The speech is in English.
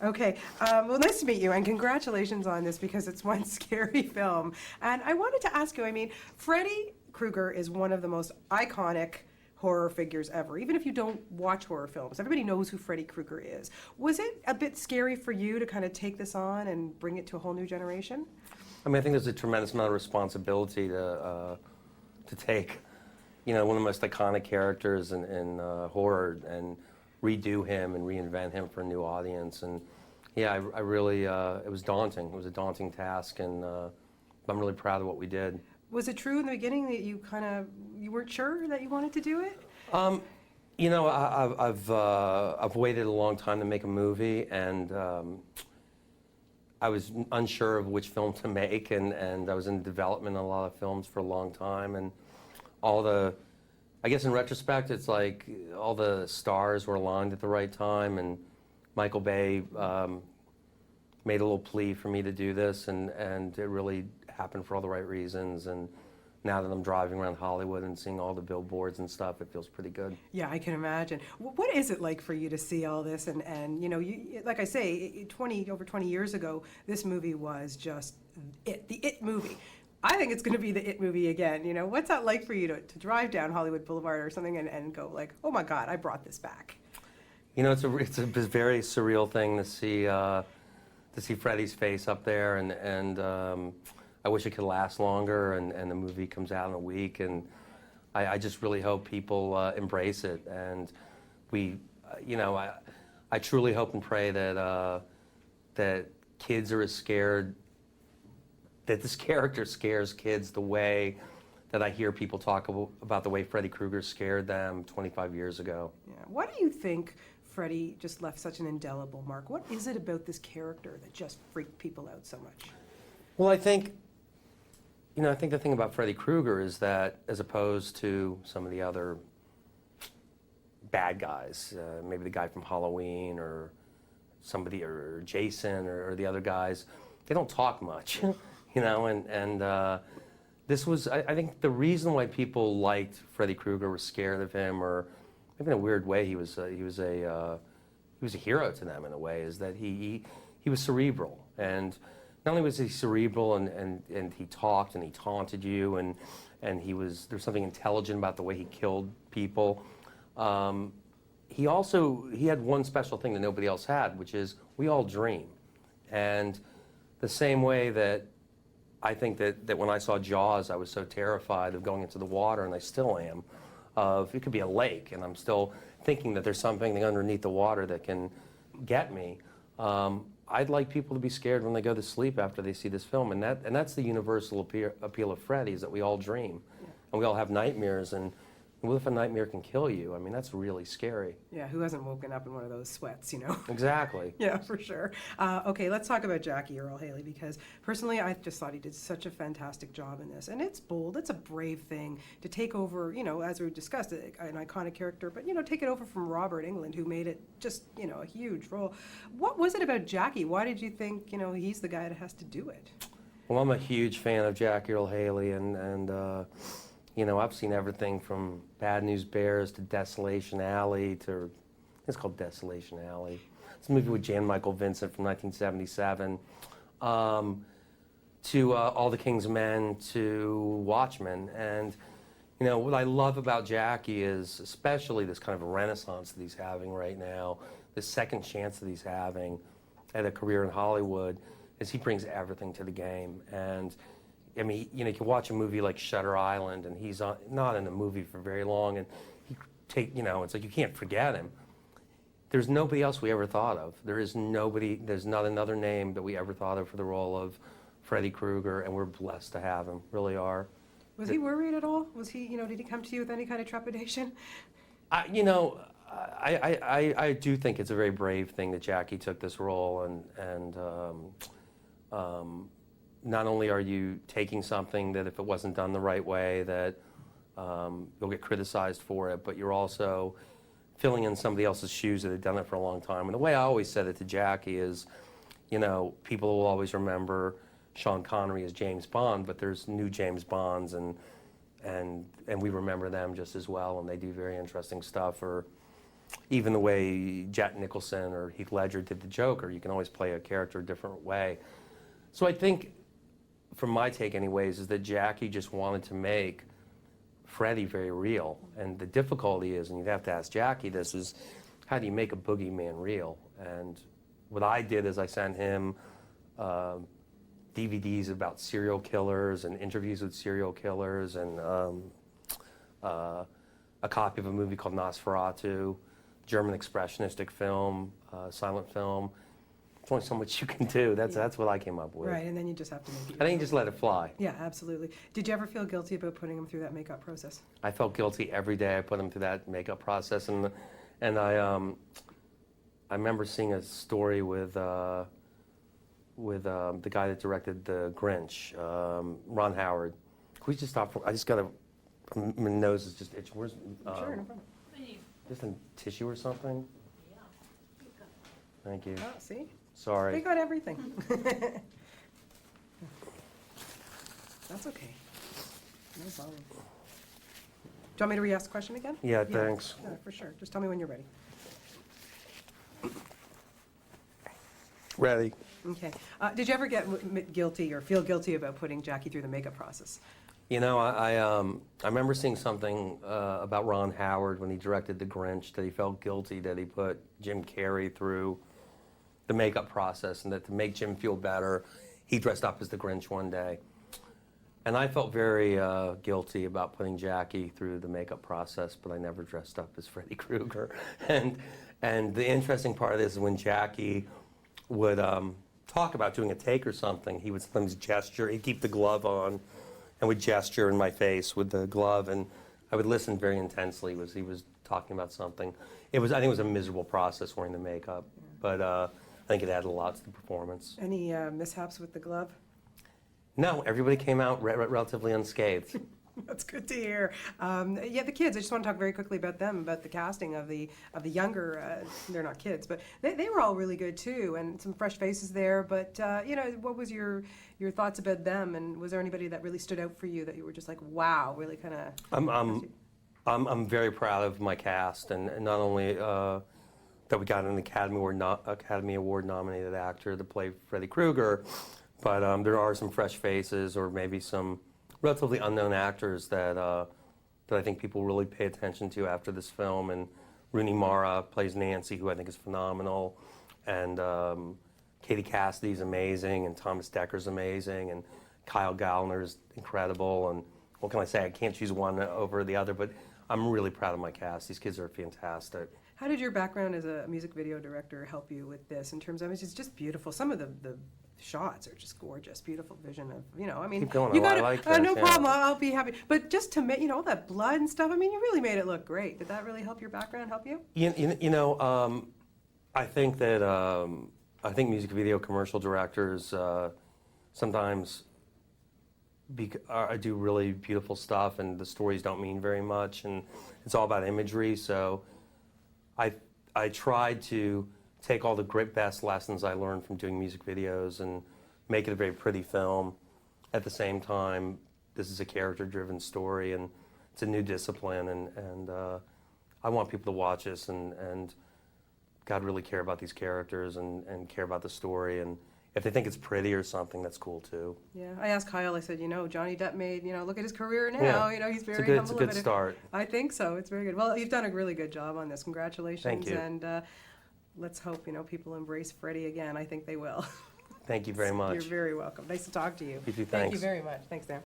Okay, well, nice to meet you, and congratulations on this because it's one scary film. And I wanted to ask you, I mean, Freddy Krueger is one of the most iconic horror figures ever. Even if you don't watch horror films, everybody knows who Freddy Krueger is. Was it a bit scary for you to kind of take this on and bring it to a whole new generation? I mean, I think there's a tremendous amount of responsibility to take, you know, one of the most iconic characters in horror and redo him and reinvent him for a new audience. And yeah, I really, it was daunting. It was a daunting task, and I'm really proud of what we did. Was it true in the beginning that you weren't sure that you wanted to do it? You know, I've waited a long time to make a movie, and I was unsure of which film to make, and I was in development on a lot of films for a long time, and I guess in retrospect, it's like all the stars were aligned at the right time, and Michael Bay made a little plea for me to do this, and it really happened for all the right reasons. And now that I'm driving around Hollywood and seeing all the billboards and stuff, it feels pretty good. Yeah, I can imagine. What is it like for you to see all this? And you know, like I say, over 20 years ago, this movie was just the It movie. I think it's going to be the It movie again. You know, what's that like for you to drive down Hollywood Boulevard or something and go like, oh my God, I brought this back? You know, it's a very surreal thing to see Freddy's face up there, and I wish it could last longer, and the movie comes out in a week, and I just really hope people embrace it. And you know, I truly hope and pray that kids are as scared, that this character scares kids the way that I hear people talk about the way Freddy Krueger scared them 25 years ago. Yeah. Why do you think Freddy just left such an indelible mark? What is it about this character that just freaked people out so much? Well, I think the thing about Freddy Krueger is that, as opposed to some of the other bad guys, maybe the guy from Halloween or Jason or the other guys, they don't talk much. You know, and this was, I think, the reason why people liked Freddy Krueger, were scared of him, or maybe in a weird way he was a hero to them in a way, is that he was cerebral. And not only was he cerebral and he talked and he taunted you, and there's something intelligent about the way he killed people. He had one special thing that nobody else had, which is we all dream. And the same way that I think that when I saw Jaws, I was so terrified of going into the water, and I still am, of it could be a lake, and I'm still thinking that there's something underneath the water that can get me. I'd like people to be scared when they go to sleep after they see this film, and that's the universal appeal of Freddy, is that we all dream, and we all have nightmares, and what if a nightmare can kill you? I mean, that's really scary. Yeah, who hasn't woken up in one of those sweats, you know? Exactly. Yeah, for sure. Okay, let's talk about Jackie Earle Haley, because personally, I just thought he did such a fantastic job in this. And it's bold, it's a brave thing to take over, you know, as we discussed, an iconic character, but, you know, take it over from Robert Englund, who made it just, you know, a huge role. What was it about Jackie? Why did you think, you know, he's the guy that has to do it? Well, I'm a huge fan of Jackie Earle Haley, and you know, I've seen everything from Bad News Bears to Desolation Alley to, it's called Desolation Alley. It's a movie with Jan Michael Vincent from 1977. To All the King's Men, to Watchmen. And, you know, what I love about Jackie is especially this kind of renaissance that he's having right now, this second chance that he's having at a career in Hollywood, is he brings everything to the game. And I mean, you know, you can watch a movie like Shutter Island, and he's not in the movie for very long, and you know, it's like you can't forget him. There's nobody else we ever thought of. There's not another name that we ever thought of for the role of Freddy Krueger, and we're blessed to have him, really are. Was he worried at all? Was he, you know, did he come to you with any kind of trepidation? You know, I do think it's a very brave thing that Jackie took this role, and not only are you taking something that if it wasn't done the right way that you'll get criticized for it, but you're also filling in somebody else's shoes that had done it for a long time. And the way I always said it to Jackie is, you know, people will always remember Sean Connery as James Bond, but there's new James Bonds, and we remember them just as well, and they do very interesting stuff. Or, even the way Jack Nicholson or Heath Ledger did the Joker, you can always play a character a different way. So I think, from my take anyways, is that Jackie just wanted to make Freddy very real. And the difficulty is, and you'd have to ask Jackie this, is how do you make a boogeyman real? And what I did is I sent him DVDs about serial killers and interviews with serial killers, and a copy of a movie called Nosferatu, German expressionistic film, silent film. There's only so much you can do. That's what I came up with. Right, and then you just have to make it. I think you just let it fly. Yeah, absolutely. Did you ever feel guilty about putting him through that makeup process? I felt guilty every day I put him through that makeup process, and I remember seeing a story with the guy that directed The Grinch, Ron Howard. Can we just stop? I just got my nose is just itching. Where's Sure, no problem. just a tissue or something? Thank you. Oh, see? Sorry. They got everything. That's okay. No problem. Do you want me to re-ask the question again? Yeah, thanks. Yeah, for sure. Just tell me when you're ready. Ready. Okay. Did you ever get guilty or feel guilty about putting Jackie through the makeup process? You know, I remember seeing something about Ron Howard when he directed The Grinch, that he felt guilty that he put Jim Carrey through the makeup process, and that to make Jim feel better, he dressed up as the Grinch one day. And I felt very guilty about putting Jackie through the makeup process, but I never dressed up as Freddy Krueger. And the interesting part of this is when Jackie would talk about doing a take or something, he would sometimes gesture, he'd keep the glove on, and would gesture in my face with the glove, and I would listen very intensely as he was talking about something. I think it was a miserable process wearing the makeup, but I think it added a lot to the performance. Any mishaps with the glove? No, everybody came out relatively unscathed. That's good to hear. Yeah, the kids, I just want to talk very quickly about them, about the casting of the younger, they're not kids, but they were all really good too, and some fresh faces there, but you know, what was your thoughts about them, and was there anybody that really stood out for you that you were just like, wow, really kind of... I'm very proud of my cast, and not only that we got an Academy Award nominated actor to play Freddy Krueger, but there are some fresh faces, or maybe some relatively unknown actors that I think people really pay attention to after this film. And Rooney Mara plays Nancy, who I think is phenomenal, and Katie Cassidy's amazing, and Thomas Decker's amazing, and Kyle Gallner's incredible. And what can I say? I can't choose one over the other, but I'm really proud of my cast. These kids are fantastic. How did your background as a music video director help you with this in terms of, it's just beautiful. Some of the shots are just gorgeous, beautiful vision of, you know, I mean, Keep going. you I got like no this, yeah. problem, I'll be happy. But just to make, you know, all that blood and stuff, I mean, you really made it look great. Did that really help your background, help you? You know, I think that I think music video commercial directors sometimes do really beautiful stuff, and the stories don't mean very much, and it's all about imagery. So I tried to take all the great best lessons I learned from doing music videos and make it a very pretty film. At the same time, this is a character-driven story, and it's a new discipline, and I want people to watch this and God really care about these characters and care about the story, and if they think it's pretty or something, that's cool too. Yeah, I asked Kyle, I said, you know, Johnny Depp made, you know, look at his career now, Yeah. you know, he's very It's a humble good about it. start. I think so, it's very good. Well, you've done a really good job on this, congratulations. Thank you. And let's hope, you know, people embrace Freddy again. I think they will. Thank you very much. You're very welcome. Nice to talk to you. You too, Thank you thanks. very much. Thanks, Dan.